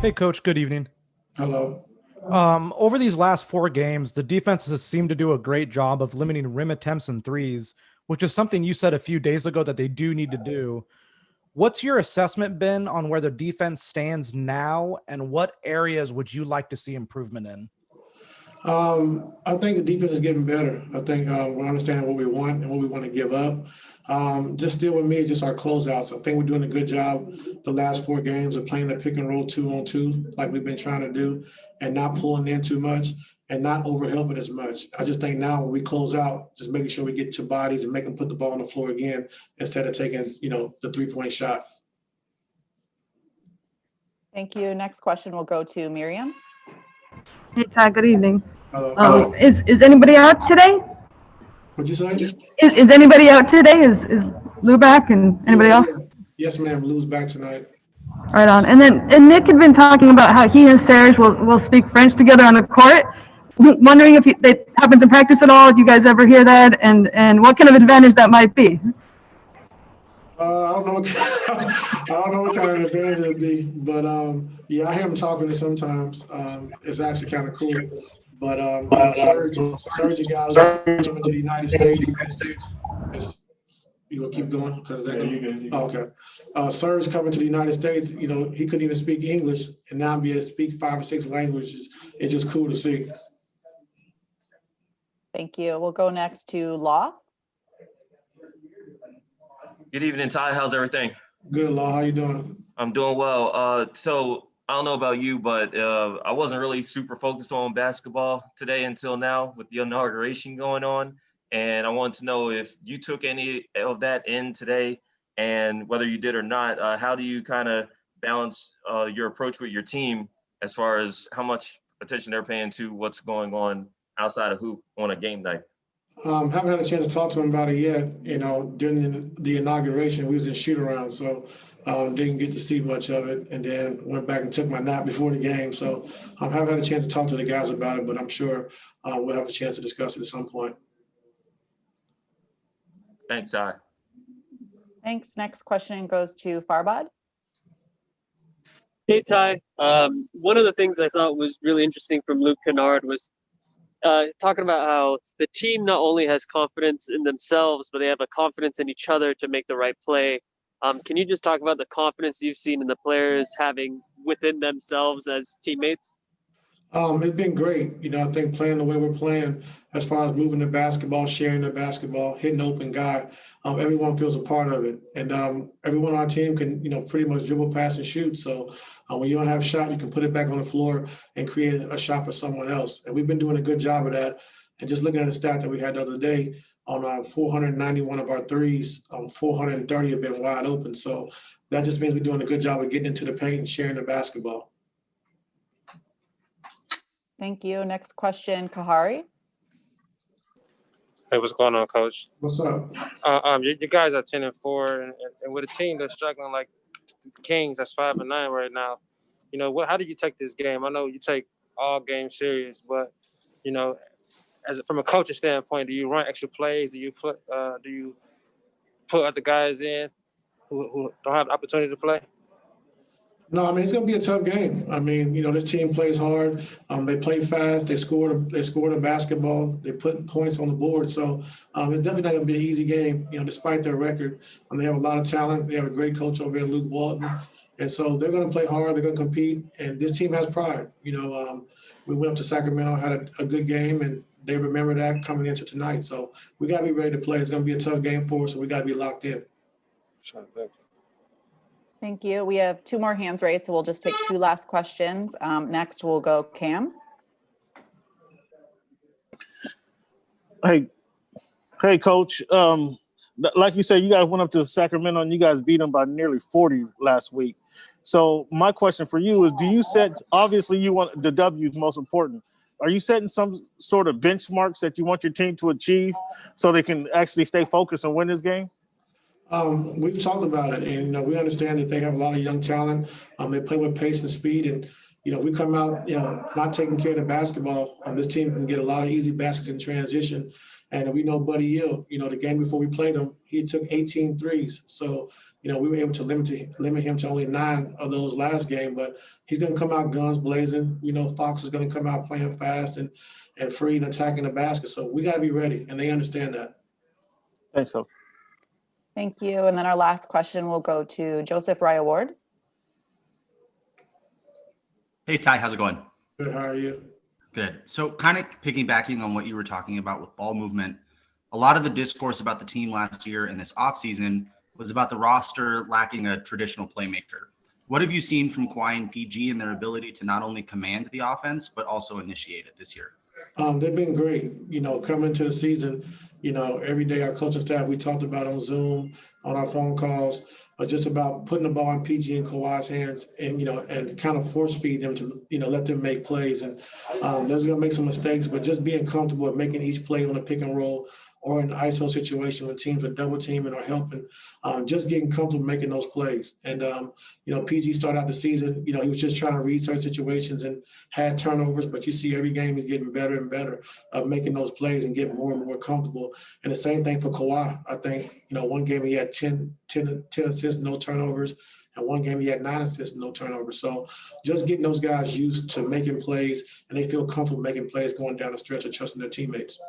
Hey, Coach. Good evening. Hello. Over these last four games, the defenses seem to do a great job of limiting rim attempts and threes, which is something you said a few days ago that they do need to do. What's your assessment been on where the defense stands now, and what areas would you like to see improvement in? I think the defense is getting better. I think we're understanding what we want and what we want to give up. Just deal with me, is just our closeouts. I think we're doing a good job the last four games of playing the pick and roll 2-on-2 like we've been trying to do, and not pulling in too much and not overhelping as much. I just think now when we close out, just making sure we get to bodies and make them put the ball on the floor again instead of taking, the 3-point shot. Thank you. Next question will go to Miriam. Hey, Ty, good evening. Hello. Is anybody out today? What'd you say? Is anybody out today? Is Lou back and anybody else? Yes, ma'am. Lou's back tonight. Right on. And Nick had been talking about how he and Serge will speak French together on the court. Wondering if that happens in practice at all, if you guys ever hear that, and what kind of advantage that might be. I don't know. I don't know what kind of advantage it'd be, but yeah, I hear him talking to sometimes. It's actually kind of cool. But Serge and guys coming to the United States. You gonna keep going? Because okay. Serge coming to the United States. He couldn't even speak English, and now be able to speak 5 or 6 languages. It's just cool to see. Thank you. We'll go next to Law. Good evening, Ty. How's everything? Good, Law. How you doing? I'm doing well. So I don't know about you, but I wasn't really super focused on basketball today until now with the inauguration going on. And I wanted to know if you took any of that in today, and whether you did or not, how do you kind of balance your approach with your team as far as how much attention they're paying to what's going on outside of hoop on a game night? Haven't had a chance to talk to him about it yet. During the inauguration, we was in shoot around, so didn't get to see much of it, and then went back and took my nap before the game. So haven't had a chance to talk to the guys about it, but I'm sure we'll have a chance to discuss it at some point. Thanks, Ty. Thanks. Next question goes to Farbad. Hey, Ty. One of the things I thought was really interesting from Luke Kennard was talking about how the team not only has confidence in themselves, but they have a confidence in each other to make the right play. Can you just talk about the confidence you've seen in the players having within themselves as teammates? It's been great. I think playing the way we're playing, as far as moving the basketball, sharing the basketball, hitting open guy, everyone feels a part of it. And everyone on our team can, pretty much dribble, pass, and shoot. So when you don't have a shot, you can put it back on the floor and create a shot for someone else. And we've been doing a good job of that. And just looking at the stat that we had the other day, on 491 of our threes, 430 have been wide open. So that just means we're doing a good job of getting into the paint and sharing the basketball. Thank you. Next question, Kahari. Hey, what's going on, Coach? What's up? You guys are 10-4, and with a team that's struggling like the Kings, that's 5-9 right now. How do you take this game? I know you take all games serious, but from a coaching standpoint, do you run extra plays? Do you put other guys in who don't have the opportunity to play? No, it's going to be a tough game. This team plays hard. They play fast. They score the basketball. They put points on the board. So it's definitely not going to be an easy game, despite their record. They have a lot of talent. They have a great coach over there, Luke Walton. And so they're going to play hard. They're going to compete. And this team has pride. We went up to Sacramento, had a good game, and they remember that coming into tonight. So we got to be ready to play. It's going to be a tough game for us, so we got to be locked in. Sure. Thank you. We have 2 more hands raised, so we'll just take 2 last questions. Next, we'll go Cam. Hey, Coach. Like you said, you guys went up to Sacramento and you guys beat them by nearly 40 last week. So my question for you is, obviously you want the W is most important. Are you setting some sort of benchmarks that you want your team to achieve so they can actually stay focused and win this game? We've talked about it, and we understand that they have a lot of young talent. They play with pace and speed, and we come out, not taking care of the basketball. This team can get a lot of easy baskets in transition, and we know Buddy Hield. The game before we played him, he took 18 threes. So we were able to limit him to only 9 of those last game, but he's going to come out guns blazing. Fox is going to come out playing fast and free and attacking the basket. So we got to be ready, and they understand that. Thanks, Coach. Thank you. And then our last question will go to Joseph Raya Ward. Hey, Ty, how's it going? Good, how are you? Good. So kind of piggybacking on what you were talking about with ball movement, a lot of the discourse about the team last year and this offseason was about the roster lacking a traditional playmaker. What have you seen from Kawhi and PG and their ability to not only command the offense, but also initiate it this year? They've been great. Coming into the season, every day our coaching staff, we talked about on Zoom, on our phone calls, just about putting the ball in PG and Kawhi's hands and kind of force feed them to, let them make plays. And they're going to make some mistakes, but just being comfortable at making each play on a pick and roll or an ISO situation when teams are double teaming or helping, just getting comfortable making those plays. And, PG started out the season, he was just trying to read certain situations and had turnovers, but you see every game he's getting better and better of making those plays and getting more and more comfortable. And the same thing for Kawhi. I think, one game he had 10 assists, no turnovers. And one game he had 9 assists, no turnovers. So just getting those guys used to making plays, and they feel comfortable making plays going down the stretch and trusting their teammates.